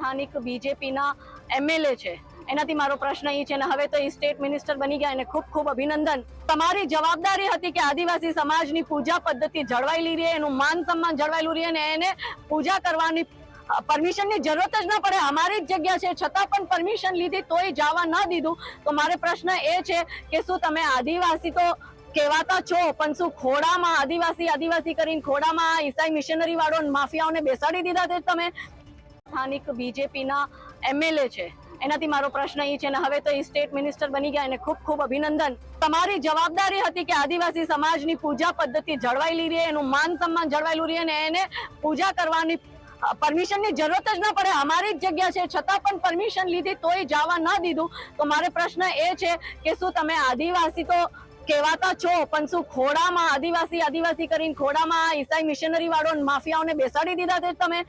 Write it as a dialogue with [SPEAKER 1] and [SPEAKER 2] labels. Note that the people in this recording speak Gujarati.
[SPEAKER 1] સ્થાનિક બીજેપીના એમએલએ છે। એનાથી મારો પ્રશ્ન એ છે ને હવે તો એ સ્ટેટ મિનિસ્ટર બની ગયા, એને ખૂબ ખૂબ અભિનંદન। તમારી જવાબદારી હતી કે આદિવાસી સમાજની પૂજા પદ્ધતિ જળવાયેલી રહે, એનું માન સન્માન જળવાયેલું રહે અને એને પૂજા કરવાની પરમિશનની જરૂરત જ ન પડે। અમારી જ જગ્યા છે છતાં પણ પરમિશન લીધી તોય જવા ન દીધું। તો મારે પ્રશ્ન એ છે કે શું તમે આદિવાસી તો કહેવાતા છો પણ શું ખોડામાં આદિવાસી કરીને ખોડામાં ઈસાઈ મિશનરી વાળો માફિયાઓને બેસાડી દીધા છે તમે? સ્થાનિક બીજેપીના એમએલએ છે, એનાથી મારો પ્રશ્ન એ છે ને હવે તો એ સ્ટેટ મિનિસ્ટર બની ગયા, એને ખૂબ ખૂબ અભિનંદન। તમારી જવાબદારી હતી કે આદિવાસી સમાજની પૂજા પદ્ધતિ જળવાયેલી રહે, એનું માન સન્માન જળવાયેલું રહે અને એને પૂજા કરવાની પરમિશનની જરૂરત જ ન પડે। અમારી જ જગ્યા છે છતાં પણ પરમિશન લીધી તોય જવા ન દીધું। તો મારે પ્રશ્ન એ છે કે શું તમે આદિવાસી તો કહેવાતા છો પણ શું ખોડામાં આદિવાસી કરીને ખોડામાં ઈસાઈ મિશનરી વાળો માફિયાઓને બેસાડી દીધા છે તમે?